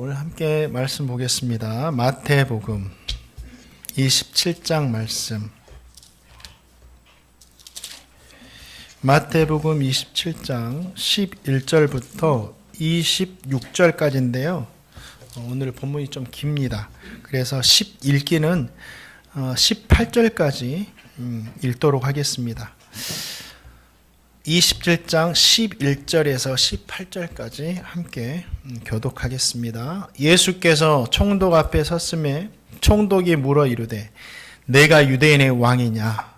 오늘 함께 말씀 보겠습니다. 마태복음 27장 말씀. 마태복음 27장 11절부터 26절까지인데요. 오늘 본문이 좀 깁니다. 그래서 읽기는 18절까지 읽도록 하겠습니다. 27장 11절에서 18절까지 함께 교독하겠습니다. 예수께서 총독 앞에 섰음에 총독이 물어 이르되 내가 유대인의 왕이냐?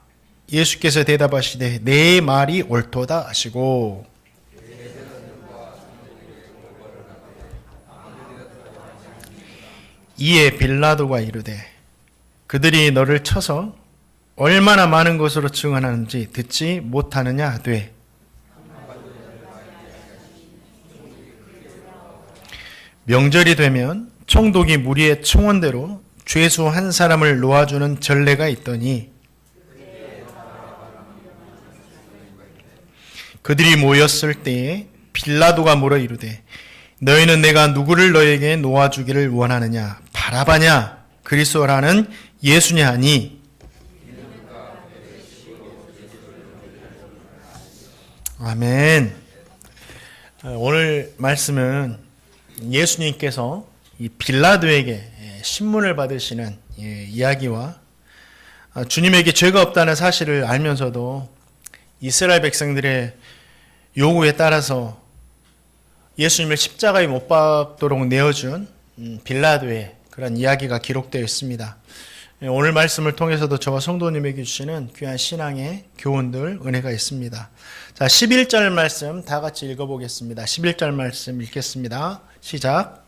예수께서 대답하시되 내 말이 옳도다 하시고 이에 빌라도가 이르되 그들이 너를 쳐서 얼마나 많은 것으로 증언하는지 듣지 못하느냐 하되 명절이 되면 총독이 무리의 청원대로 죄수 한 사람을 놓아주는 전례가 있더니 그들이 모였을 때에 빌라도가 물어 이르되 너희는 내가 누구를 너에게 놓아주기를 원하느냐? 바라바냐? 그리스도라는 예수냐 하니 아멘. 오늘 말씀은 예수님께서 이 빌라도에게 신문을 받으시는 이야기와 주님에게 죄가 없다는 사실을 알면서도 이스라엘 백성들의 요구에 따라서 예수님을 십자가에 못 박도록 내어준 빌라도의 그런 이야기가 기록되어 있습니다. 오늘 말씀을 통해서도 저와 성도님에게 주시는 귀한 신앙의 교훈들, 은혜가 있습니다. 자, 11절 말씀 다 같이 읽어보겠습니다. 11절 말씀 읽겠습니다. 시작.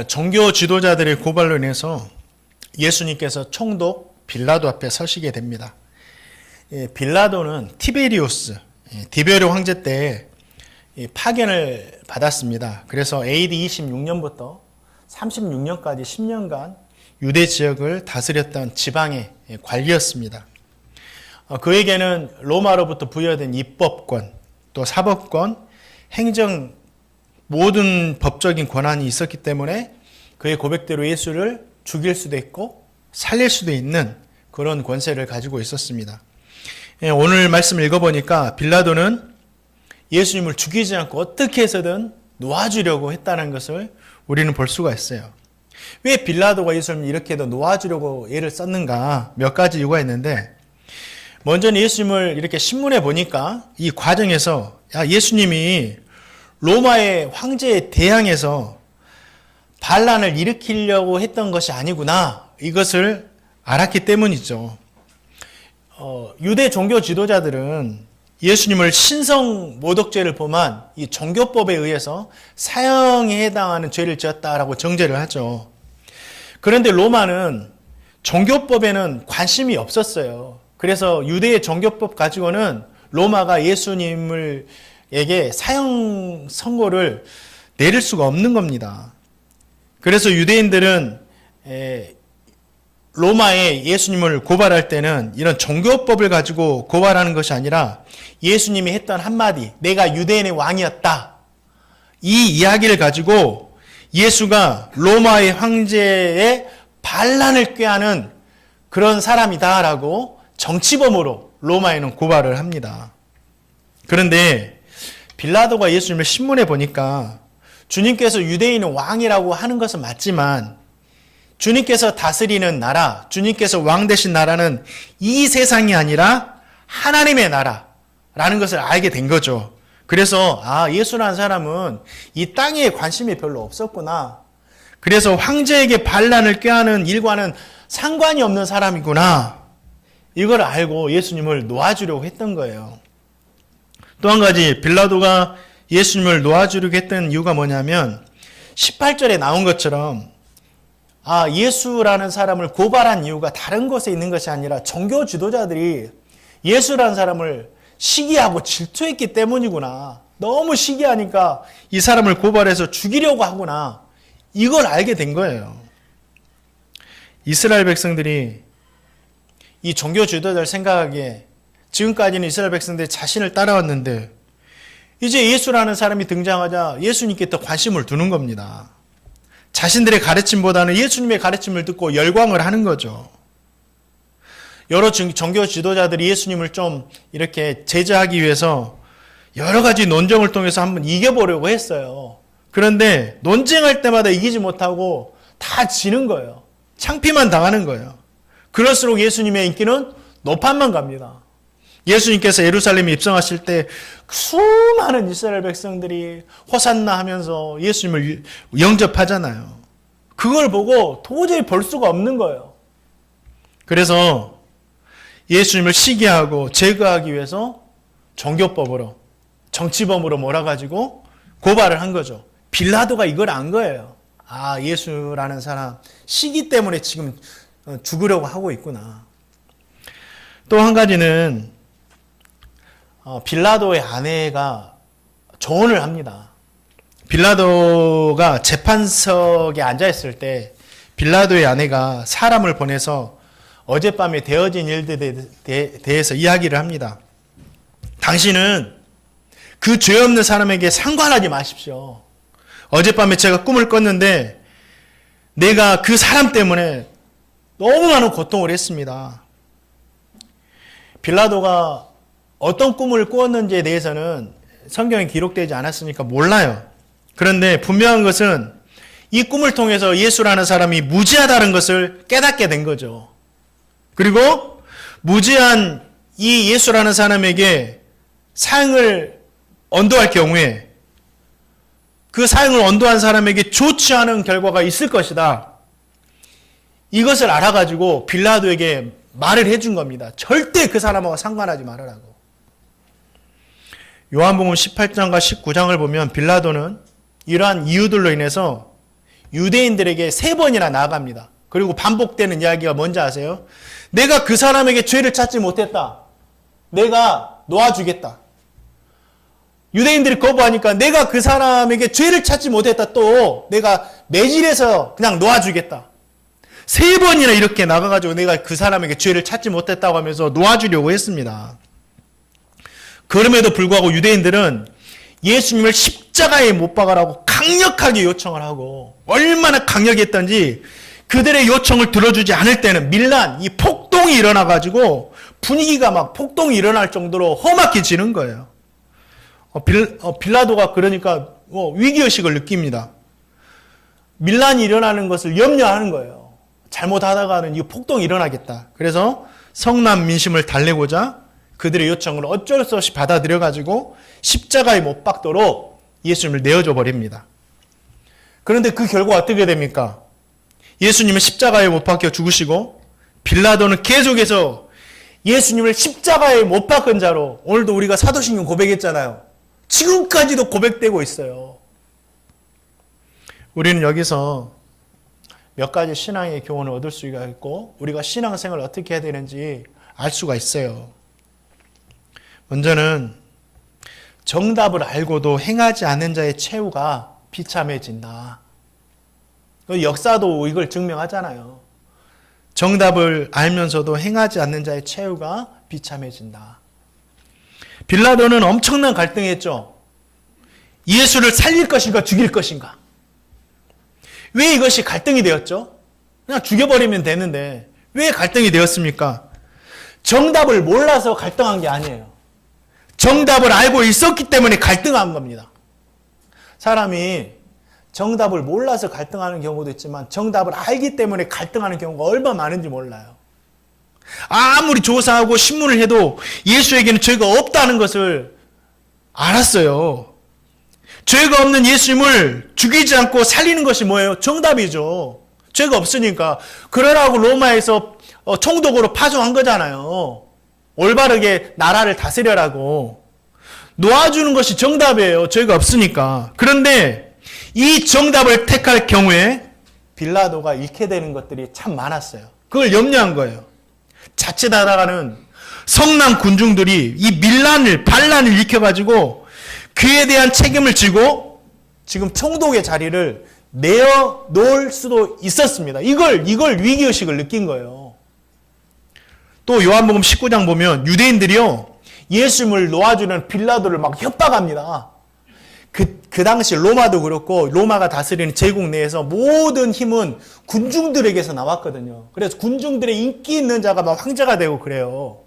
종교 지도자들의 고발로 인해서 예수님께서 총독 빌라도 앞에 서시게 됩니다. 빌라도는 티베리우스, 디베르 황제 때 파견을 받았습니다. 그래서 AD 26년부터 36년까지 10년간 유대 지역을 다스렸던 지방의 관리였습니다. 그에게는 로마로부터 부여된 입법권, 또 사법권, 행정 모든 법적인 권한이 있었기 때문에 그의 고백대로 예수를 죽일 수도 있고 살릴 수도 있는 그런 권세를 가지고 있었습니다. 오늘 말씀 읽어보니까 빌라도는 예수님을 죽이지 않고 어떻게 해서든 놓아주려고 했다는 것을 우리는 볼 수가 있어요. 왜 빌라도가 예수님을 이렇게도 놓아주려고 애를 썼는가? 몇 가지 이유가 있는데, 먼저는 예수님을 이렇게 신문에 보니까 이 과정에서 예수님이 로마의 황제에 대항해서 반란을 일으키려고 했던 것이 아니구나, 이것을 알았기 때문이죠. 유대 종교 지도자들은 예수님을 신성 모독죄를 범한 이 종교법에 의해서 사형에 해당하는 죄를 지었다라고 정죄를 하죠. 그런데 로마는 종교법에는 관심이 없었어요. 그래서 유대의 종교법 가지고는 로마가 예수님에게 사형 선고를 내릴 수가 없는 겁니다. 그래서 유대인들은 로마에 예수님을 고발할 때는 이런 종교법을 가지고 고발하는 것이 아니라 예수님이 했던 한마디, 내가 유대인의 왕이었다, 이 이야기를 가지고 예수가 로마의 황제의 반란을 꾀하는 그런 사람이다라고 정치범으로 로마에는 고발을 합니다. 그런데 빌라도가 예수님을 신문에 보니까 주님께서 유대인의 왕이라고 하는 것은 맞지만 주님께서 다스리는 나라, 주님께서 왕 되신 나라는 이 세상이 아니라 하나님의 나라라는 것을 알게 된 거죠. 그래서 예수라는 사람은 이 땅에 관심이 별로 없었구나. 그래서 황제에게 반란을 꾀하는 일과는 상관이 없는 사람이구나. 이걸 알고 예수님을 놓아주려고 했던 거예요. 또 한 가지, 빌라도가 예수님을 놓아주려고 했던 이유가 뭐냐면 18절에 나온 것처럼 예수라는 사람을 고발한 이유가 다른 것에 있는 것이 아니라 종교 지도자들이 예수라는 사람을 시기하고 질투했기 때문이구나. 너무 시기하니까 이 사람을 고발해서 죽이려고 하구나. 이걸 알게 된 거예요. 이스라엘 백성들이 이 종교 지도자들 생각하기에 지금까지는 이스라엘 백성들이 자신을 따라왔는데 이제 예수라는 사람이 등장하자 예수님께 더 관심을 두는 겁니다. 자신들의 가르침보다는 예수님의 가르침을 듣고 열광을 하는 거죠. 여러 종교 지도자들이 예수님을 좀 이렇게 제재하기 위해서 여러 가지 논쟁을 통해서 한번 이겨보려고 했어요. 그런데 논쟁할 때마다 이기지 못하고 다 지는 거예요. 창피만 당하는 거예요. 그럴수록 예수님의 인기는 높아만 갑니다. 예수님께서 예루살렘에 입성하실 때 수많은 이스라엘 백성들이 호산나 하면서 예수님을 영접하잖아요. 그걸 보고 도저히 볼 수가 없는 거예요. 그래서 예수님을 시기하고 제거하기 위해서 종교법으로, 정치범으로 몰아가지고 고발을 한 거죠. 빌라도가 이걸 안 거예요. 아, 예수라는 사람 시기 때문에 지금 죽으려고 하고 있구나. 또 한 가지는 빌라도의 아내가 조언을 합니다. 빌라도가 재판석에 앉아있을 때 빌라도의 아내가 사람을 보내서 어젯밤에 되어진 일들에 대해서 이야기를 합니다. 당신은 그 죄 없는 사람에게 상관하지 마십시오. 어젯밤에 제가 꿈을 꿨는데 내가 그 사람 때문에 너무 많은 고통을 했습니다. 빌라도가 어떤 꿈을 꾸었는지에 대해서는 성경에 기록되지 않았으니까 몰라요. 그런데 분명한 것은 이 꿈을 통해서 예수라는 사람이 무지하다는 것을 깨닫게 된 거죠. 그리고 무지한 이 예수라는 사람에게 사형을 언도할 경우에 그 사형을 언도한 사람에게 좋지 않은 결과가 있을 것이다. 이것을 알아가지고 빌라도에게 말을 해준 겁니다. 절대 그 사람하고 상관하지 말으라고. 요한복음 18장과 19장을 보면 빌라도는 이러한 이유들로 인해서 유대인들에게 3번이나 나아갑니다. 그리고 반복되는 이야기가 뭔지 아세요? 내가 그 사람에게 죄를 찾지 못했다. 내가 놓아주겠다. 유대인들이 거부하니까 내가 그 사람에게 죄를 찾지 못했다. 또 내가 매질해서 그냥 놓아주겠다. 3번이나 이렇게 나가가지고 내가 그 사람에게 죄를 찾지 못했다고 하면서 놓아주려고 했습니다. 그럼에도 불구하고 유대인들은 예수님을 십자가에 못 박으라고 강력하게 요청을 하고 얼마나 강력했던지 그들의 요청을 들어주지 않을 때는 밀란, 이 폭동이 일어나가지고 분위기가 막 폭동이 일어날 정도로 험악해지는 거예요. 빌라도가 그러니까 위기의식을 느낍니다. 밀란이 일어나는 것을 염려하는 거예요. 잘못하다가는 이 폭동이 일어나겠다. 그래서 성난 민심을 달래고자 그들의 요청을 어쩔 수 없이 받아들여가지고 십자가에 못 박도록 예수님을 내어줘 버립니다. 그런데 그 결과 어떻게 됩니까? 예수님은 십자가에 못 박혀 죽으시고 빌라도는 계속해서 예수님을 십자가에 못 박은 자로 오늘도 우리가 사도신경 고백했잖아요. 지금까지도 고백되고 있어요. 우리는 여기서 몇 가지 신앙의 교훈을 얻을 수가 있고 우리가 신앙생활을 어떻게 해야 되는지 알 수가 있어요. 먼저는 정답을 알고도 행하지 않는 자의 최후가 비참해진다. 역사도 이걸 증명하잖아요. 정답을 알면서도 행하지 않는 자의 최후가 비참해진다. 빌라도는 엄청난 갈등했죠. 예수를 살릴 것인가 죽일 것인가. 왜 이것이 갈등이 되었죠? 그냥 죽여버리면 되는데 왜 갈등이 되었습니까? 정답을 몰라서 갈등한 게 아니에요. 정답을 알고 있었기 때문에 갈등한 겁니다. 사람이 정답을 몰라서 갈등하는 경우도 있지만 정답을 알기 때문에 갈등하는 경우가 얼마나 많은지 몰라요. 아무리 조사하고 신문을 해도 예수에게는 죄가 없다는 것을 알았어요. 죄가 없는 예수님을 죽이지 않고 살리는 것이 뭐예요? 정답이죠. 죄가 없으니까. 그러라고 로마에서 총독으로 파송한 거잖아요. 올바르게 나라를 다스려라고. 놓아주는 것이 정답이에요. 죄가 없으니까. 그런데 이 정답을 택할 경우에 빌라도가 잃게 되는 것들이 참 많았어요. 그걸 염려한 거예요. 자칫하다가는 성난 군중들이 이 반란을 일으켜가지고 그에 대한 책임을 지고 지금 총독의 자리를 내어놓을 수도 있었습니다. 이걸 위기의식을 느낀 거예요. 또 요한복음 19장 보면 유대인들이요, 예수님을 놓아주는 빌라도를 막 협박합니다. 그 당시 로마도 그렇고 로마가 다스리는 제국 내에서 모든 힘은 군중들에게서 나왔거든요. 그래서 군중들의 인기 있는 자가 막 황제가 되고 그래요.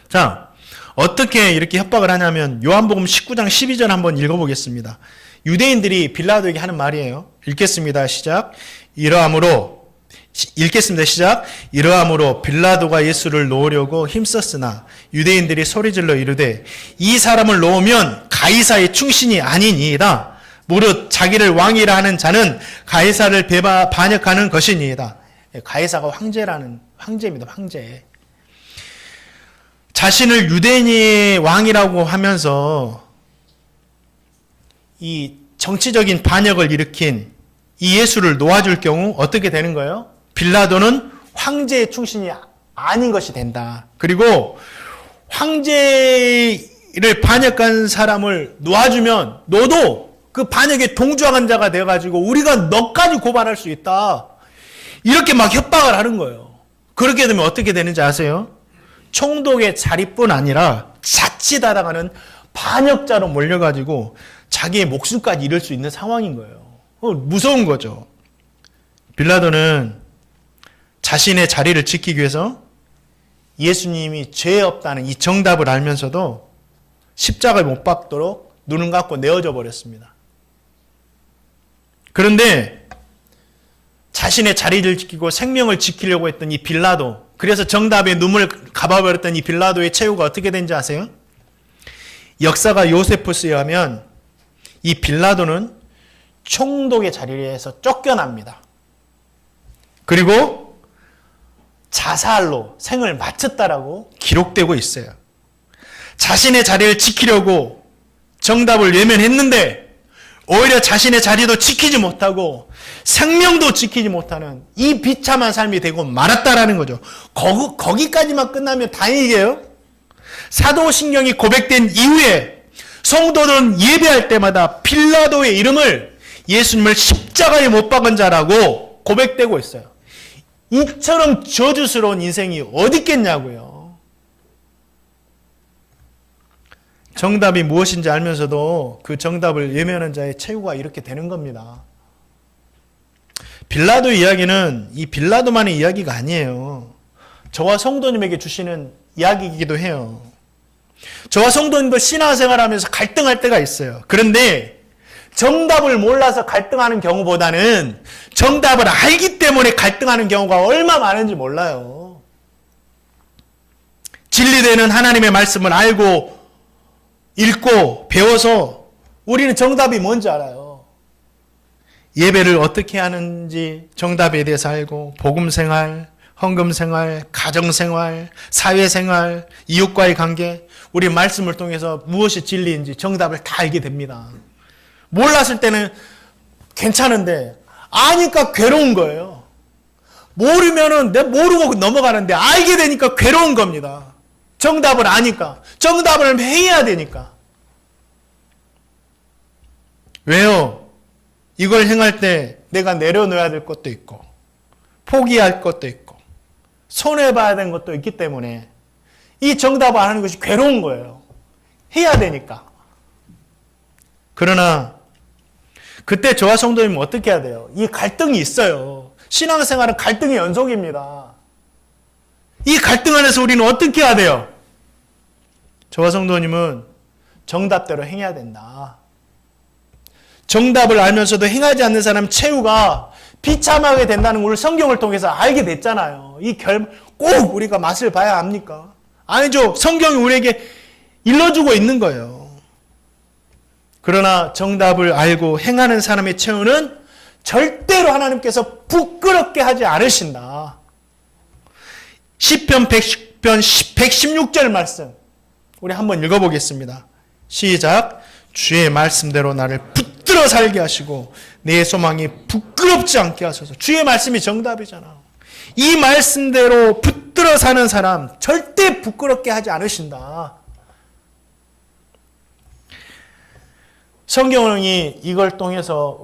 자, 어떻게 이렇게 협박을 하냐면 요한복음 19장 12절 한번 읽어보겠습니다. 유대인들이 빌라도에게 하는 말이에요. 읽겠습니다. 시작. 읽겠습니다. 시작. 이러함으로 빌라도가 예수를 놓으려고 힘썼으나 유대인들이 소리질러 이르되 이 사람을 놓으면 가이사의 충신이 아니니이다. 무릇 자기를 왕이라 하는 자는 가이사를 반역하는 것이니이다. 가이사가 황제입니다. 황제. 자신을 유대인의 왕이라고 하면서 이 정치적인 반역을 일으킨 이 예수를 놓아줄 경우 어떻게 되는 거예요? 빌라도는 황제의 충신이 아닌 것이 된다. 그리고 황제를 반역한 사람을 놓아주면 너도 그 반역에 동조한 자가 되어가지고 우리가 너까지 고발할 수 있다. 이렇게 막 협박을 하는 거예요. 그렇게 되면 어떻게 되는지 아세요? 총독의 자리뿐 아니라 자칫하다가는 반역자로 몰려가지고 자기의 목숨까지 잃을 수 있는 상황인 거예요. 무서운 거죠. 빌라도는 자신의 자리를 지키기 위해서 예수님이 죄 없다는 이 정답을 알면서도 십자가에 못 박도록 눈을 감고 내어져 버렸습니다. 그런데 자신의 자리를 지키고 생명을 지키려고 했던 이 빌라도, 그래서 정답에 눈물 감아버렸던 이 빌라도의 최후가 어떻게 된지 아세요? 역사가 요세푸스에 하면 이 빌라도는 총독의 자리에서 쫓겨납니다. 그리고 자살로 생을 마쳤다라고 기록되고 있어요. 자신의 자리를 지키려고 정답을 외면했는데 오히려 자신의 자리도 지키지 못하고 생명도 지키지 못하는 이 비참한 삶이 되고 말았다라는 거죠. 거기까지만 끝나면 다행이에요. 사도신경이 고백된 이후에 성도들은 예배할 때마다 빌라도의 이름을 예수님을 십자가에 못 박은 자라고 고백되고 있어요. 이처럼 저주스러운 인생이 어디 있겠냐고요. 정답이 무엇인지 알면서도 그 정답을 외면한 자의 최후가 이렇게 되는 겁니다. 빌라도 이야기는 이 빌라도만의 이야기가 아니에요. 저와 성도님에게 주시는 이야기이기도 해요. 저와 성도님도 신앙생활하면서 갈등할 때가 있어요. 그런데 정답을 몰라서 갈등하는 경우보다는 정답을 알기 때문에 갈등하는 경우가 얼마나 많은지 몰라요. 진리되는 하나님의 말씀을 알고 읽고 배워서 우리는 정답이 뭔지 알아요. 예배를 어떻게 하는지 정답에 대해서 알고 복음생활, 헌금생활, 가정생활, 사회생활, 이웃과의 관계, 우리 말씀을 통해서 무엇이 진리인지 정답을 다 알게 됩니다. 몰랐을 때는 괜찮은데 아니까 괴로운 거예요. 모르면은 내가 모르고 넘어가는데 알게 되니까 괴로운 겁니다. 정답을 아니까. 정답을 행해야 되니까. 왜요? 이걸 행할 때 내가 내려놓아야 될 것도 있고 포기할 것도 있고 손해봐야 되는 것도 있기 때문에 이 정답을 안 하는 것이 괴로운 거예요. 해야 되니까. 그러나 그때 저와 성도님은 어떻게 해야 돼요? 이 갈등이 있어요. 신앙생활은 갈등의 연속입니다. 이 갈등 안에서 우리는 어떻게 해야 돼요? 저와 성도님은 정답대로 행해야 된다. 정답을 알면서도 행하지 않는 사람 최후가 비참하게 된다는 걸 성경을 통해서 알게 됐잖아요. 꼭 우리가 맛을 봐야 합니까? 아니죠. 성경이 우리에게 일러주고 있는 거예요. 그러나 정답을 알고 행하는 사람의 최후는 절대로 하나님께서 부끄럽게 하지 않으신다. 시편 116절 말씀 우리 한번 읽어보겠습니다. 시작. 주의 말씀대로 나를 붙들어 살게 하시고 내 소망이 부끄럽지 않게 하소서. 주의 말씀이 정답이잖아. 이 말씀대로 붙들어 사는 사람 절대 부끄럽게 하지 않으신다. 성경이 이걸 통해서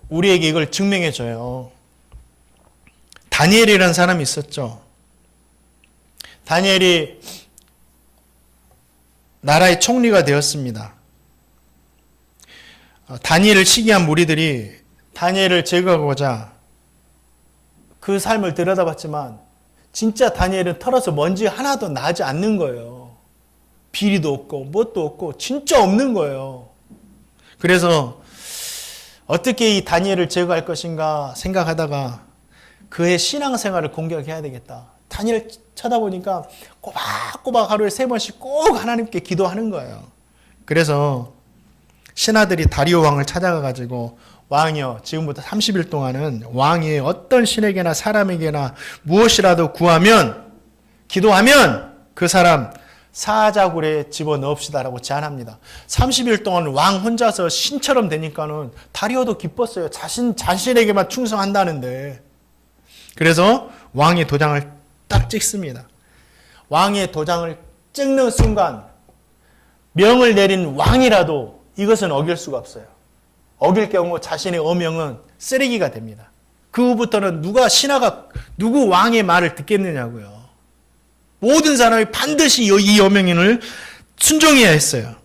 우리에게 이걸 증명해 줘요. 다니엘이라는 사람이 있었죠. 다니엘이 나라의 총리가 되었습니다. 다니엘을 시기한 무리들이 다니엘을 제거하고자 그 삶을 들여다봤지만 진짜 다니엘은 털어서 먼지 하나도 나지 않는 거예요. 비리도 없고 뭣도 없고 진짜 없는 거예요. 그래서 어떻게 이 다니엘을 제거할 것인가 생각하다가 그의 신앙생활을 공격해야 되겠다. 다니엘 쳐다보니까 꼬박꼬박 하루에 3번씩 꼭 하나님께 기도하는 거예요. 그래서 신하들이 다리오 왕을 찾아가가지고 왕이여, 지금부터 30일 동안은 왕이 어떤 신에게나 사람에게나 무엇이라도 구하면, 기도하면 그 사람 사자굴에 집어넣읍시다라고 제안합니다. 30일 동안 왕 혼자서 신처럼 되니까는 다리오도 기뻤어요. 자신에게만 충성한다는데. 그래서 왕의 도장을 딱 찍습니다. 왕의 도장을 찍는 순간 명을 내린 왕이라도 이것은 어길 수가 없어요. 어길 경우 자신의 어명은 쓰레기가 됩니다. 그 후부터는 신하가 누구 왕의 말을 듣겠느냐고요. 모든 사람이 반드시 이 어명을 순종해야 했어요.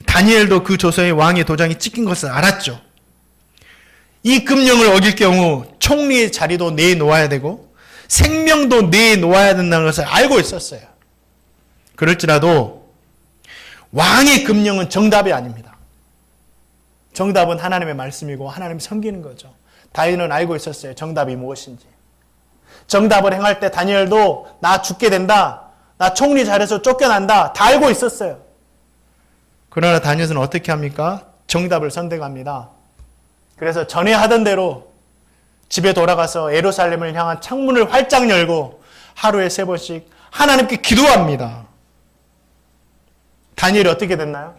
다니엘도 그 조서에 왕의 도장이 찍힌 것을 알았죠. 이 금령을 어길 경우 총리의 자리도 내놓아야 되고 생명도 내놓아야 된다는 것을 알고 있었어요. 그럴지라도 왕의 금령은 정답이 아닙니다. 정답은 하나님의 말씀이고 하나님이 섬기는 거죠. 다윗은 알고 있었어요. 정답이 무엇인지. 정답을 행할 때 다니엘도 나 죽게 된다. 나 총리 자리에서 쫓겨난다. 다 알고 있었어요. 그러나 다니엘은 어떻게 합니까? 정답을 선택합니다. 그래서 전에 하던 대로 집에 돌아가서 예루살렘을 향한 창문을 활짝 열고 하루에 3번씩 하나님께 기도합니다. 다니엘이 어떻게 됐나요?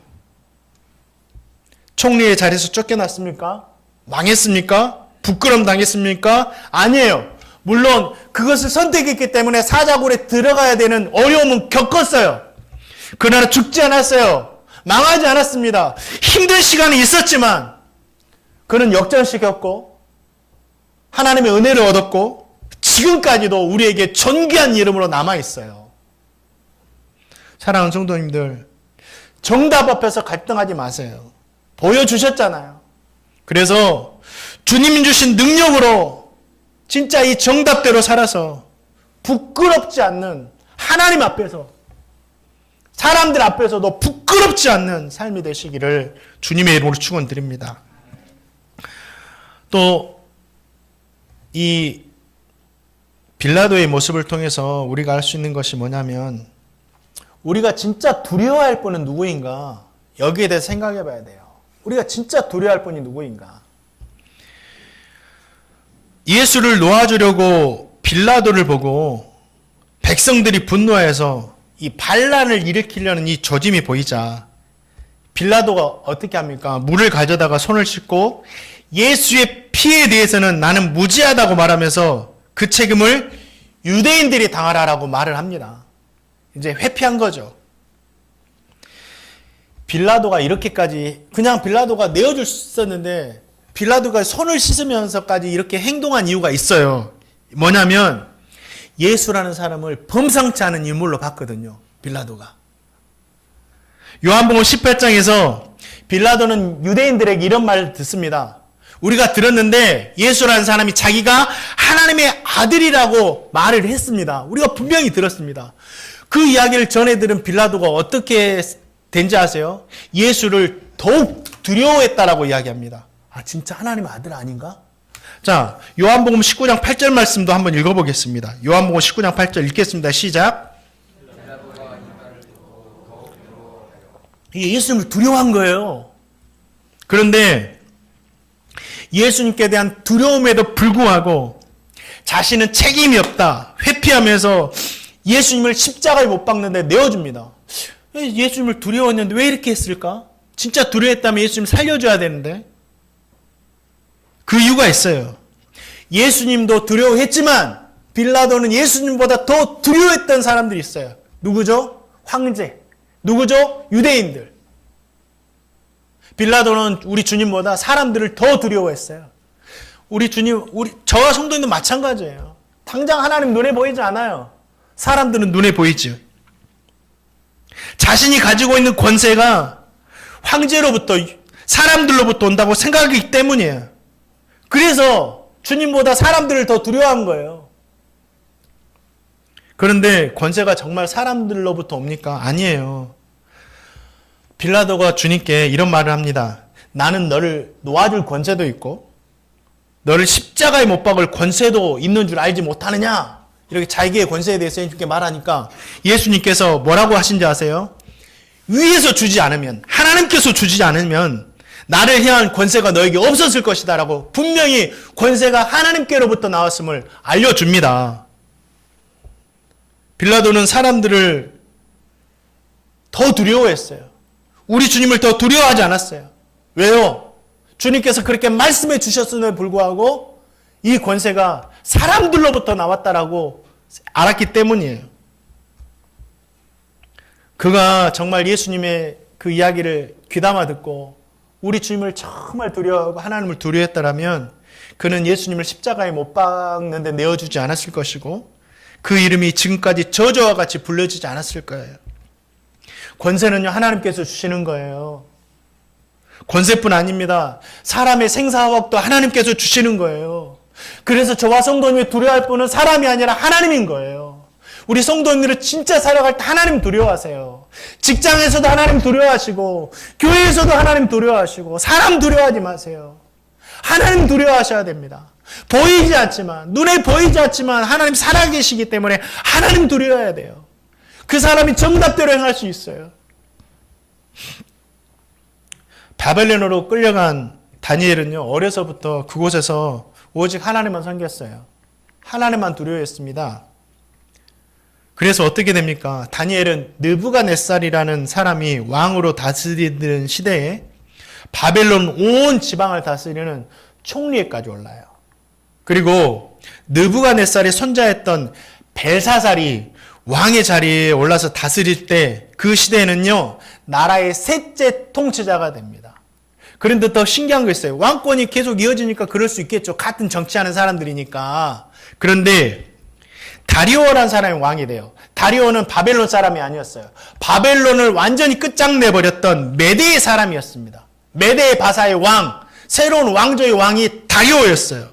총리의 자리에서 쫓겨났습니까? 망했습니까? 부끄럼 당했습니까? 아니에요. 물론 그것을 선택했기 때문에 사자굴에 들어가야 되는 어려움은 겪었어요. 그러나 죽지 않았어요. 망하지 않았습니다. 힘든 시간이 있었지만 그는 역전시켰고 하나님의 은혜를 얻었고 지금까지도 우리에게 존귀한 이름으로 남아있어요. 사랑하는 성도님들, 정답 앞에서 갈등하지 마세요. 보여주셨잖아요. 그래서 주님이 주신 능력으로 진짜 이 정답대로 살아서 부끄럽지 않는, 하나님 앞에서 사람들 앞에서도 부끄럽지 않는 삶이 되시기를 주님의 이름으로 축원드립니다. 또 이 빌라도의 모습을 통해서 우리가 알 수 있는 것이 뭐냐면 우리가 진짜 두려워할 분은 누구인가? 여기에 대해서 생각해 봐야 돼요. 우리가 진짜 두려워할 분이 누구인가? 예수를 놓아주려고 빌라도를 보고 백성들이 분노해서 이 반란을 일으키려는 이 조짐이 보이자 빌라도가 어떻게 합니까? 물을 가져다가 손을 씻고 예수의 피에 대해서는 나는 무죄하다고 말하면서 그 책임을 유대인들이 당하라라고 말을 합니다. 이제 회피한 거죠. 빌라도가 이렇게까지, 그냥 빌라도가 내어줄 수 있었는데 빌라도가 손을 씻으면서까지 이렇게 행동한 이유가 있어요. 뭐냐면 예수라는 사람을 범상치 않은 인물로 봤거든요. 빌라도가. 요한복음 18장에서 빌라도는 유대인들에게 이런 말을 듣습니다. 우리가 들었는데 예수라는 사람이 자기가 하나님의 아들이라고 말을 했습니다. 우리가 분명히 들었습니다. 그 이야기를 전해 들은 빌라도가 어떻게 된지 아세요? 예수를 더욱 두려워했다라고 이야기합니다. 아, 진짜 하나님의 아들 아닌가? 자, 요한복음 19장 8절 말씀도 한번 읽어보겠습니다. 요한복음 19장 8절 읽겠습니다. 시작. 예수님을 두려워한 거예요. 그런데 예수님께 대한 두려움에도 불구하고 자신은 책임이 없다, 회피하면서 예수님을 십자가에 못 박는데 내어줍니다. 예수님을 두려워했는데 왜 이렇게 했을까? 진짜 두려워했다면 예수님 살려줘야 되는데. 그 이유가 있어요. 예수님도 두려워했지만 빌라도는 예수님보다 더 두려워했던 사람들이 있어요. 누구죠? 황제. 누구죠? 유대인들. 빌라도는 우리 주님보다 사람들을 더 두려워했어요. 우리 주님, 저와 성도님도 마찬가지예요. 당장 하나님 눈에 보이지 않아요. 사람들은 눈에 보이죠. 자신이 가지고 있는 권세가 황제로부터, 사람들로부터 온다고 생각하기 때문이에요. 그래서 주님보다 사람들을 더 두려워한 거예요. 그런데 권세가 정말 사람들로부터 옵니까? 아니에요. 빌라도가 주님께 이런 말을 합니다. 나는 너를 놓아줄 권세도 있고 너를 십자가에 못 박을 권세도 있는 줄 알지 못하느냐? 이렇게 자기의 권세에 대해서 예수님께 말하니까 예수님께서 뭐라고 하신지 아세요? 위에서 주지 않으면, 하나님께서 주지 않으면 나를 향한 권세가 너에게 없었을 것이다 라고 분명히 권세가 하나님께로부터 나왔음을 알려줍니다. 빌라도는 사람들을 더 두려워했어요. 우리 주님을 더 두려워하지 않았어요. 왜요? 주님께서 그렇게 말씀해 주셨음에도 불구하고 이 권세가 사람들로부터 나왔다라고 알았기 때문이에요. 그가 정말 예수님의 그 이야기를 귀담아 듣고 우리 주님을 정말 두려워하고 하나님을 두려워했다라면 그는 예수님을 십자가에 못 박는데 내어주지 않았을 것이고 그 이름이 지금까지 저주와 같이 불려지지 않았을 거예요. 권세는요, 하나님께서 주시는 거예요. 권세뿐 아닙니다. 사람의 생사화복도 하나님께서 주시는 거예요. 그래서 저와 성도님이 두려워할 분은 사람이 아니라 하나님인 거예요. 우리 성도님들은 진짜 살아갈 때 하나님 두려워하세요. 직장에서도 하나님 두려워하시고 교회에서도 하나님 두려워하시고 사람 두려워하지 마세요. 하나님 두려워하셔야 됩니다. 보이지 않지만, 눈에 보이지 않지만 하나님 살아계시기 때문에 하나님 두려워해야 돼요. 그 사람이 정답대로 행할 수 있어요. 바벨론으로 끌려간 다니엘은요, 어려서부터 그곳에서 오직 하나님만 섬겼어요. 하나님만 두려워했습니다. 그래서 어떻게 됩니까? 다니엘은 느부갓네살이라는 사람이 왕으로 다스리던 시대에 바벨론 온 지방을 다스리는 총리에까지 올라요. 그리고 느부갓네살의 손자였던 벨사살이 왕의 자리에 올라서 다스릴 때 그 시대에는요, 나라의 셋째 통치자가 됩니다. 그런데 더 신기한 거 있어요. 왕권이 계속 이어지니까 그럴 수 있겠죠. 같은 정치하는 사람들이니까. 그런데 다리오라는 사람이 왕이 돼요. 다리오는 바벨론 사람이 아니었어요. 바벨론을 완전히 끝장내버렸던 메대의 사람이었습니다. 메대의 바사의 왕, 새로운 왕조의 왕이 다리오였어요.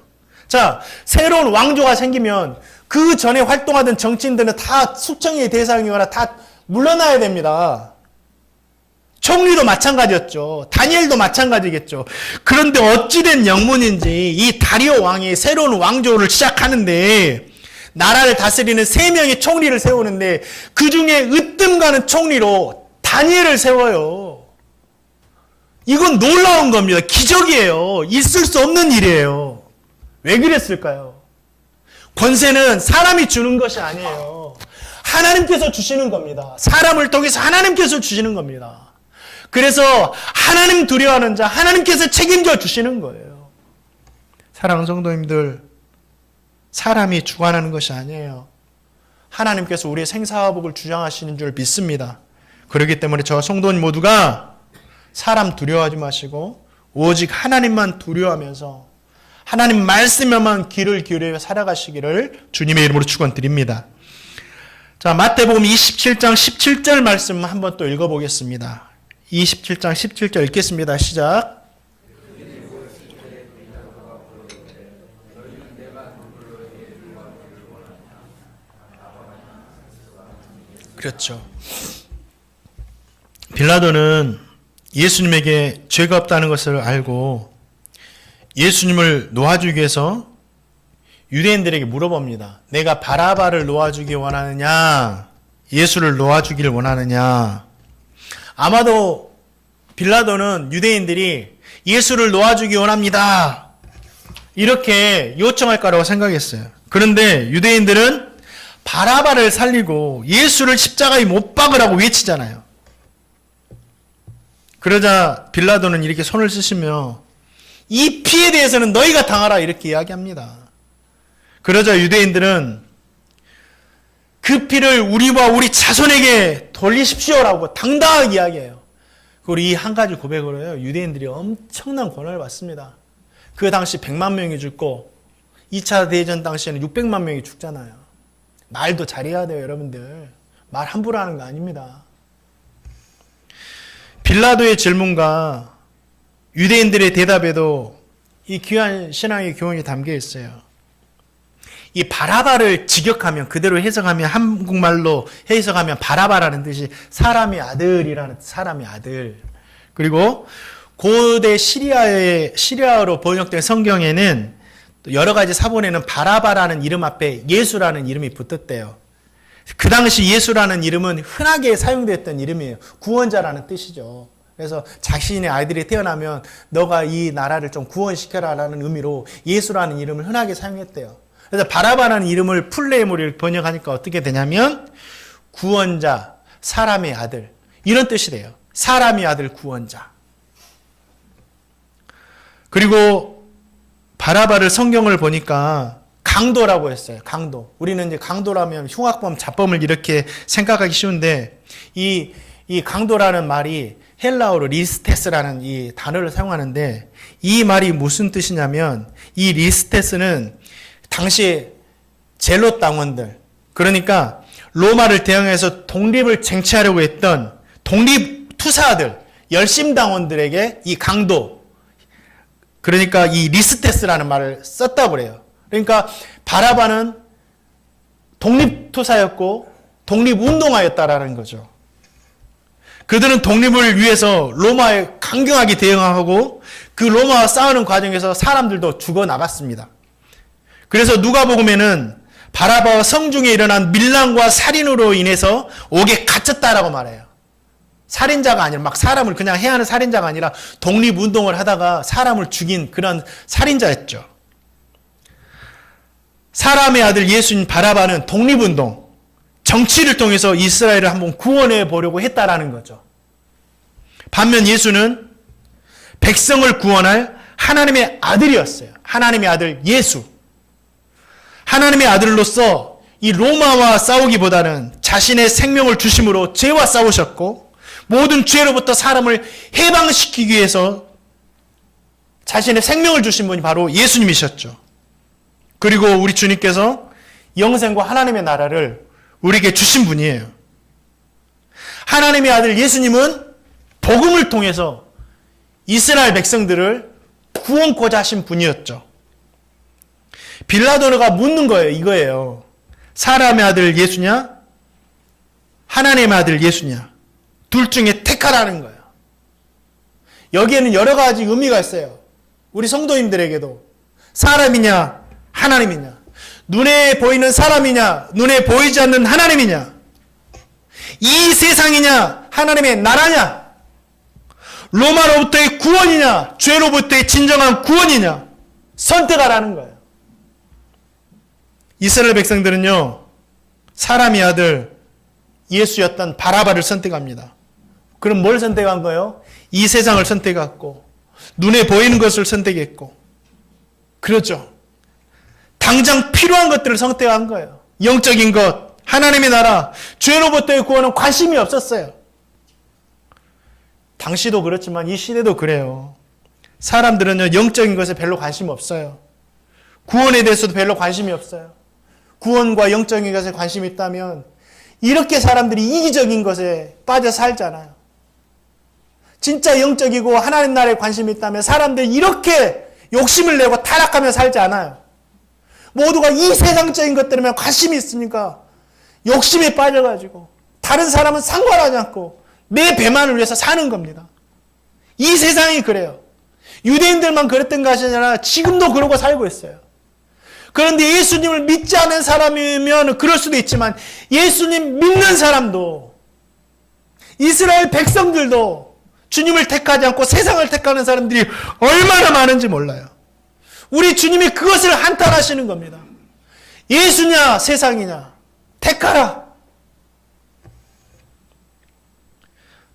자, 새로운 왕조가 생기면 그 전에 활동하던 정치인들은 다 숙청의 대상이거나 다 물러나야 됩니다. 총리도 마찬가지였죠. 다니엘도 마찬가지겠죠. 그런데 어찌된 영문인지 이 다리오 왕이 새로운 왕조를 시작하는데 나라를 다스리는 3명의 총리를 세우는데 그 중에 으뜸 가는 총리로 다니엘을 세워요. 이건 놀라운 겁니다. 기적이에요. 있을 수 없는 일이에요. 왜 그랬을까요? 권세는 사람이 주는 것이 아니에요. 하나님께서 주시는 겁니다. 사람을 통해서 하나님께서 주시는 겁니다. 그래서 하나님 두려워하는 자, 하나님께서 책임져 주시는 거예요. 사랑하는 성도님들, 사람이 주관하는 것이 아니에요. 하나님께서 우리의 생사화복을 주장하시는 줄 믿습니다. 그렇기 때문에 저와 성도님 모두가 사람 두려워하지 마시고 오직 하나님만 두려워하면서 하나님 말씀에만 귀를 기울여 살아가시기를 주님의 이름으로 축원드립니다. 자, 마태복음 27장 17절 말씀 한번 또 읽어보겠습니다. 27장 17절 읽겠습니다. 시작. 그렇죠. 빌라도는 예수님에게 죄가 없다는 것을 알고 예수님을 놓아주기 위해서 유대인들에게 물어봅니다. 내가 바라바를 놓아주기 원하느냐? 예수를 놓아주기를 원하느냐? 아마도 빌라도는 유대인들이 예수를 놓아주기 원합니다. 이렇게 요청할 거라고 생각했어요. 그런데 유대인들은 바라바를 살리고 예수를 십자가에 못 박으라고 외치잖아요. 그러자 빌라도는 이렇게 손을 쓰시며 이 피에 대해서는 너희가 당하라 이렇게 이야기합니다. 그러자 유대인들은 그 피를 우리와 우리 자손에게 돌리십시오라고 당당하게 이야기해요. 그리고 이 한 가지 고백으로 해요. 유대인들이 엄청난 권한을 받습니다. 그 당시 100만 명이 죽고 2차 대전 당시에는 600만 명이 죽잖아요. 말도 잘해야 돼요, 여러분들. 말 함부로 하는 거 아닙니다. 빌라도의 질문과 유대인들의 대답에도 이 귀한 신앙의 교훈이 담겨 있어요. 이 바라바를 직역하면, 그대로 해석하면, 한국말로 해석하면 바라바라는 뜻이 사람의 아들이라는, 사람의 아들. 그리고 고대 시리아어로 번역된 성경에는 여러 가지 사본에는 바라바라는 이름 앞에 예수라는 이름이 붙었대요. 그 당시 예수라는 이름은 흔하게 사용됐던 이름이에요. 구원자라는 뜻이죠. 그래서 자신의 아이들이 태어나면 너가 이 나라를 좀 구원시켜라라는 의미로 예수라는 이름을 흔하게 사용했대요. 그래서 바라바라는 이름을 플레이모리를 번역하니까 어떻게 되냐면 구원자, 사람의 아들, 이런 뜻이 돼요. 사람의 아들 구원자. 그리고 바라바를 성경을 보니까 강도라고 했어요. 강도. 우리는 이제 강도라면 흉악범, 자범을 이렇게 생각하기 쉬운데 이 강도라는 말이 헬라어로 리스테스라는 이 단어를 사용하는데 이 말이 무슨 뜻이냐면 이 리스테스는 당시 젤롯 당원들, 그러니까 로마를 대항해서 독립을 쟁취하려고 했던 독립 투사들, 열심당원들에게 이 강도, 그러니까 이 리스테스라는 말을 썼다고 그래요. 그러니까 바라바는 독립투사였고 독립운동하였다라는 거죠. 그들은 독립을 위해서 로마에 강경하게 대응하고 그 로마와 싸우는 과정에서 사람들도 죽어나갔습니다. 그래서 누가복음에는 바라바와 성중에 일어난 밀란과 살인으로 인해서 옥에 갇혔다라고 말해요. 살인자가 아니라 막 사람을 그냥 해하는 살인자가 아니라 독립운동을 하다가 사람을 죽인 그런 살인자였죠. 사람의 아들 예수님 바라바는 독립운동, 정치를 통해서 이스라엘을 한번 구원해 보려고 했다라는 거죠. 반면 예수는 백성을 구원할 하나님의 아들이었어요. 하나님의 아들 예수. 하나님의 아들로서 이 로마와 싸우기보다는 자신의 생명을 주심으로 죄와 싸우셨고 모든 죄로부터 사람을 해방시키기 위해서 자신의 생명을 주신 분이 바로 예수님이셨죠. 그리고 우리 주님께서 영생과 하나님의 나라를 우리에게 주신 분이에요. 하나님의 아들 예수님은 복음을 통해서 이스라엘 백성들을 구원코자 하신 분이었죠. 빌라도가 묻는 거예요. 이거예요. 사람의 아들 예수냐? 하나님의 아들 예수냐? 둘 중에 택하라는 거예요. 여기에는 여러 가지 의미가 있어요. 우리 성도님들에게도 사람이냐 하나님이냐, 눈에 보이는 사람이냐 눈에 보이지 않는 하나님이냐, 이 세상이냐 하나님의 나라냐, 로마로부터의 구원이냐 죄로부터의 진정한 구원이냐, 선택하라는 거예요. 이스라엘 백성들은요 사람의 아들 예수였던 바라바를 선택합니다. 그럼 뭘 선택한 거예요? 이 세상을 선택했고 눈에 보이는 것을 선택했고, 그렇죠. 당장 필요한 것들을 선택한 거예요. 영적인 것, 하나님의 나라, 죄로부터의 구원은 관심이 없었어요. 당시도 그렇지만 이 시대도 그래요. 사람들은요 영적인 것에 별로 관심 없어요. 구원에 대해서도 별로 관심이 없어요. 구원과 영적인 것에 관심이 있다면 이렇게 사람들이 이기적인 것에 빠져 살잖아요. 진짜 영적이고 하나님 나라에 관심이 있다면 사람들이 이렇게 욕심을 내고 타락하며 살지 않아요. 모두가 이 세상적인 것들에만 관심이 있으니까 욕심에 빠져가지고 다른 사람은 상관하지 않고 내 배만을 위해서 사는 겁니다. 이 세상이 그래요. 유대인들만 그랬던 것이 아니라 지금도 그러고 살고 있어요. 그런데 예수님을 믿지 않은 사람이면 그럴 수도 있지만 예수님 믿는 사람도, 이스라엘 백성들도 주님을 택하지 않고 세상을 택하는 사람들이 얼마나 많은지 몰라요. 우리 주님이 그것을 한탄하시는 겁니다. 예수냐 세상이냐 택하라.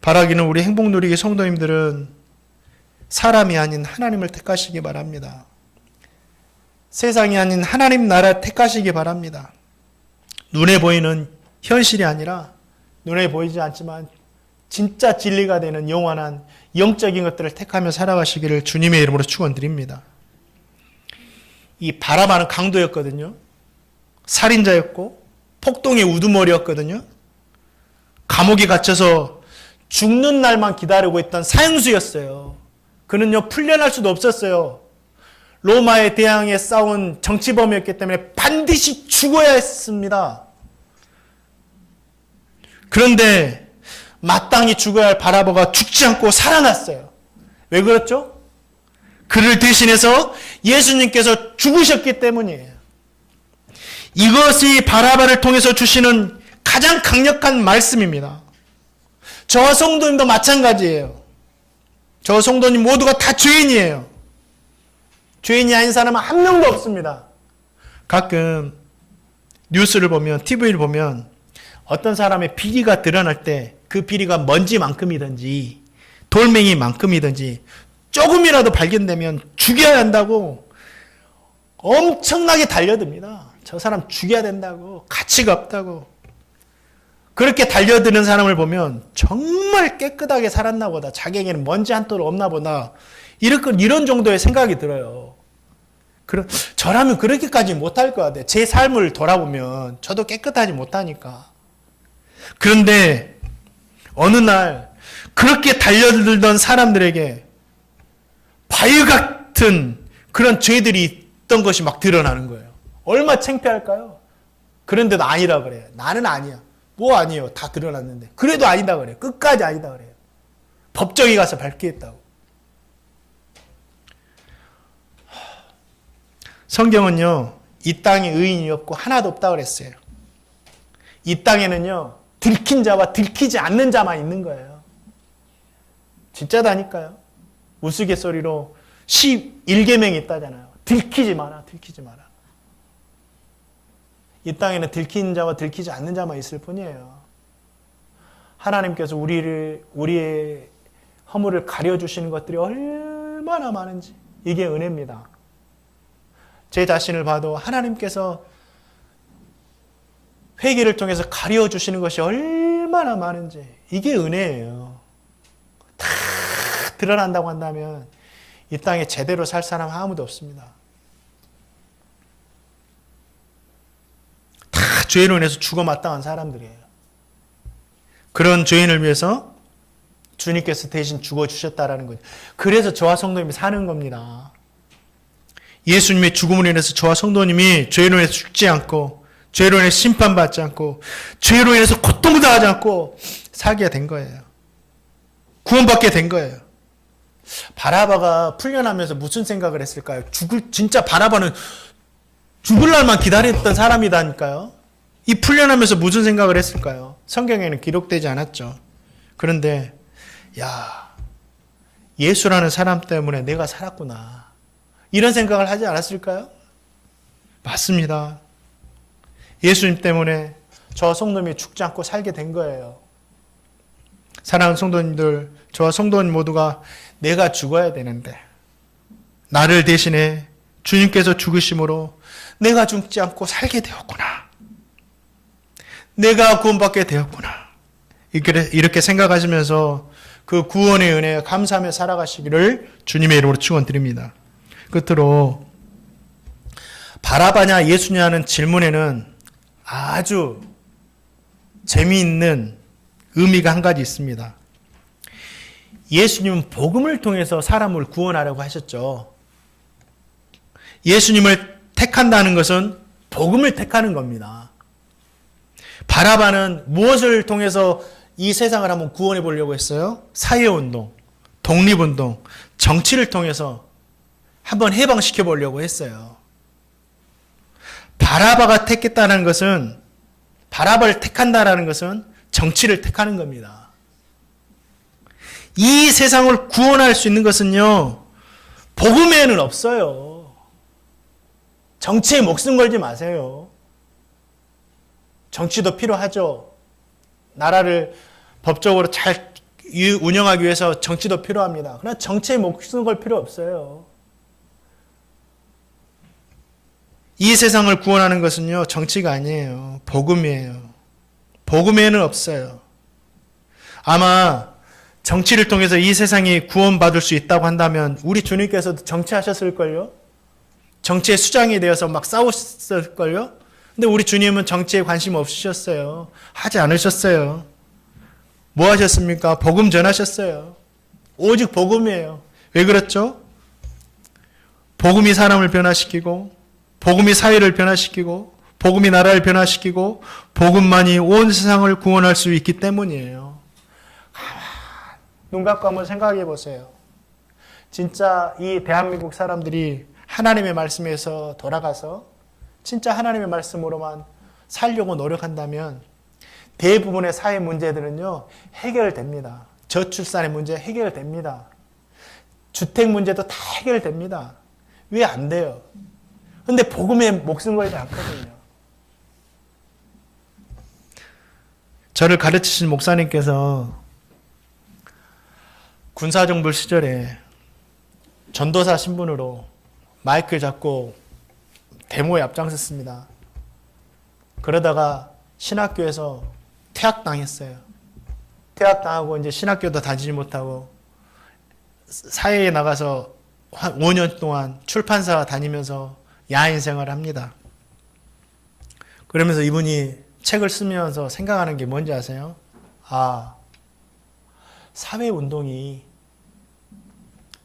바라기는 우리 행복누리기 성도님들은 사람이 아닌 하나님을 택하시기 바랍니다. 세상이 아닌 하나님 나라 택하시기 바랍니다. 눈에 보이는 현실이 아니라 눈에 보이지 않지만 진짜 진리가 되는 영원한 영적인 것들을 택하며 살아가시기를 주님의 이름으로 축원드립니다. 이 바라바는 강도였거든요. 살인자였고 폭동의 우두머리였거든요. 감옥에 갇혀서 죽는 날만 기다리고 있던 사형수였어요. 그는요, 풀려날 수도 없었어요. 로마에 대항해 싸운 정치범이었기 때문에 반드시 죽어야 했습니다. 그런데 마땅히 죽어야 할 바라바가 죽지 않고 살아났어요. 왜 그렇죠? 그를 대신해서 예수님께서 죽으셨기 때문이에요. 이것이 바라바를 통해서 주시는 가장 강력한 말씀입니다. 저와 성도님도 마찬가지예요. 저와 성도님 모두가 다 죄인이에요. 죄인이 아닌 사람은 한 명도 없습니다. 가끔 뉴스를 보면, TV를 보면 어떤 사람의 비리가 드러날 때 그 비리가 먼지만큼이든지 돌멩이만큼이든지 조금이라도 발견되면 죽여야 한다고 엄청나게 달려듭니다. 저 사람 죽여야 된다고, 가치가 없다고. 그렇게 달려드는 사람을 보면 정말 깨끗하게 살았나 보다, 자기에게는 먼지 한 톨 없나 보다, 이런 정도의 생각이 들어요. 저라면 그렇게까지 못할 것 같아요. 제 삶을 돌아보면 저도 깨끗하지 못하니까. 그런데 어느 날 그렇게 달려들던 사람들에게 바위 같은 그런 죄들이 있던 것이 막 드러나는 거예요. 얼마나 창피할까요? 그런데도 아니라 그래요. 나는 아니야. 뭐 아니에요. 다 드러났는데. 그래도 아니다 그래요. 끝까지 아니다 그래요. 법정에 가서 밝히겠다고. 성경은요, 이 땅에 의인이 없고 하나도 없다 그랬어요. 이 땅에는요, 들킨 자와 들키지 않는 자만 있는 거예요. 진짜다니까요. 우스갯소리로 11계명이 있다잖아요. 들키지 마라, 들키지 마라. 이 땅에는 들킨 자와 들키지 않는 자만 있을 뿐이에요. 하나님께서 우리의 허물을 가려주시는 것들이 얼마나 많은지, 이게 은혜입니다. 제 자신을 봐도 하나님께서 회개를 통해서 가려주시는 것이 얼마나 많은지, 이게 은혜예요. 다 드러난다고 한다면 이 땅에 제대로 살 사람 아무도 없습니다. 다 죄로 인해서 죽어 마땅한 사람들이에요. 그런 죄인을 위해서 주님께서 대신 죽어주셨다라는 거죠. 그래서 저와 성도님이 사는 겁니다. 예수님의 죽음으로 인해서 저와 성도님이 죄로 인해서 죽지 않고, 죄로 인해서 심판받지 않고, 죄로 인해서 고통당하지 않고 살게 된 거예요. 구원받게 된 거예요. 바라바가 풀려나면서 무슨 생각을 했을까요? 진짜 바라바는 죽을 날만 기다렸던 사람이다니까요. 이 풀려나면서 무슨 생각을 했을까요? 성경에는 기록되지 않았죠. 그런데 예수라는 사람 때문에 내가 살았구나, 이런 생각을 하지 않았을까요? 맞습니다. 예수님 때문에 저와 성도님이 죽지 않고 살게 된 거예요. 사랑하는 성도님들, 저와 성도님 모두가 내가 죽어야 되는데 나를 대신해 주님께서 죽으심으로 내가 죽지 않고 살게 되었구나, 내가 구원받게 되었구나, 이렇게 생각하시면서 그 구원의 은혜에 감사하며 살아가시기를 주님의 이름으로 축원드립니다. 끝으로 바라바냐 예수냐는 질문에는 아주 재미있는 의미가 한 가지 있습니다. 예수님은 복음을 통해서 사람을 구원하려고 하셨죠. 예수님을 택한다는 것은 복음을 택하는 겁니다. 바라바는 무엇을 통해서 이 세상을 한번 구원해 보려고 했어요? 사회운동, 독립운동, 정치를 통해서 한번 해방시켜 보려고 했어요. 바라바가 택했다는 것은, 바라바를 택한다라는 것은 정치를 택하는 겁니다. 이 세상을 구원할 수 있는 것은요, 복음에는 없어요. 정치에 목숨 걸지 마세요. 정치도 필요하죠. 나라를 법적으로 잘 운영하기 위해서 정치도 필요합니다. 그러나 정치에 목숨 걸 필요 없어요. 이 세상을 구원하는 것은요, 정치가 아니에요. 복음이에요. 복음에는 없어요. 아마 정치를 통해서 이 세상이 구원받을 수 있다고 한다면 우리 주님께서도 정치하셨을걸요? 정치의 수장이 되어서 막 싸우셨을걸요? 근데 우리 주님은 정치에 관심 없으셨어요. 하지 않으셨어요. 뭐 하셨습니까? 복음 전하셨어요. 오직 복음이에요. 왜 그렇죠? 복음이 사람을 변화시키고, 복음이 사회를 변화시키고, 복음이 나라를 변화시키고, 복음만이 온 세상을 구원할 수 있기 때문이에요. 눈 감고 한번 생각해 보세요. 진짜 이 대한민국 사람들이 하나님의 말씀에서 돌아가서 진짜 하나님의 말씀으로만 살려고 노력한다면 대부분의 사회 문제들은요, 해결됩니다. 저출산의 문제 해결됩니다. 주택 문제도 다 해결됩니다. 왜 안 돼요? 근데 복음에 목숨 걸지 않거든요. 저를 가르치신 목사님께서 군사정부 시절에 전도사 신분으로 마이크를 잡고 데모에 앞장섰습니다. 그러다가 신학교에서 퇴학당했어요. 퇴학당하고 이제 신학교도 다니지 못하고 사회에 나가서 한 5년 동안 출판사 다니면서 야인 생활을 합니다. 그러면서 이분이 책을 쓰면서 생각하는 게 뭔지 아세요? 아, 사회운동이,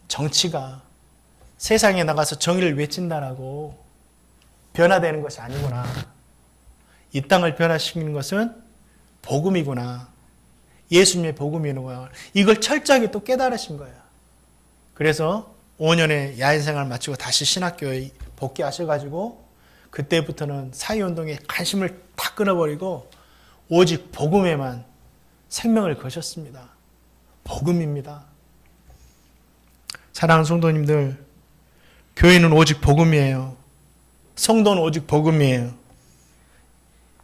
정치가 세상에 나가서 정의를 외친다라고 변화되는 것이 아니구나. 이 땅을 변화시키는 것은 복음이구나. 예수님의 복음이구나. 이걸 철저하게 또 깨달으신 거예요. 그래서 5년의 야인 생활을 마치고 다시 신학교에 복귀하셔가지고 그때부터는 사회운동에 관심을 다 끊어버리고 오직 복음에만 생명을 거셨습니다. 복음입니다. 사랑하는 성도님들, 교회는 오직 복음이에요. 성도는 오직 복음이에요.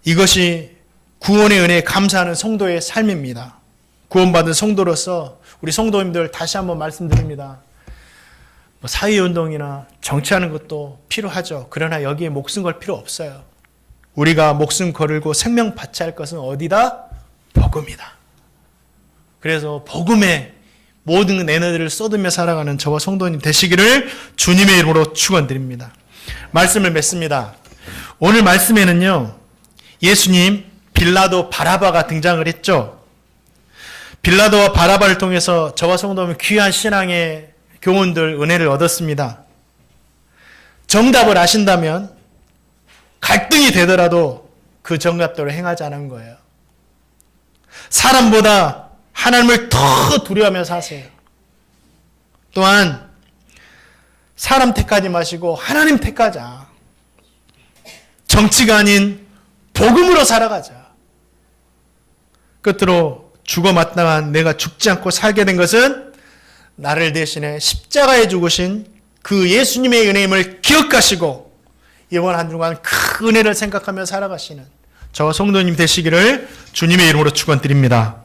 이것이 구원의 은혜에 감사하는 성도의 삶입니다. 구원받은 성도로서 우리 성도님들 다시 한번 말씀드립니다. 사회운동이나 정치하는 것도 필요하죠. 그러나 여기에 목숨 걸 필요 없어요. 우리가 목숨 걸고 생명 바치할 것은 어디다? 복음이다. 그래서 복음에 모든 에너지를 쏟으며 살아가는 저와 성도님 되시기를 주님의 이름으로 축원드립니다. 말씀을 맺습니다. 오늘 말씀에는요, 예수님, 빌라도, 바라바가 등장을 했죠. 빌라도와 바라바를 통해서 저와 성도는 귀한 신앙의 교훈들, 은혜를 얻었습니다. 정답을 아신다면 갈등이 되더라도 그 정답대로 행하지 않은 거예요. 사람보다 하나님을 더 두려워하며 사세요. 또한 사람 택하지 마시고 하나님 택하자. 정치가 아닌 복음으로 살아가자. 끝으로 죽어 마땅한 내가 죽지 않고 살게 된 것은 나를 대신해 십자가에 죽으신 그 예수님의 은혜임을 기억하시고 이번 한 주간 큰 은혜를 생각하며 살아가시는 저와 성도님 되시기를 주님의 이름으로 축원드립니다.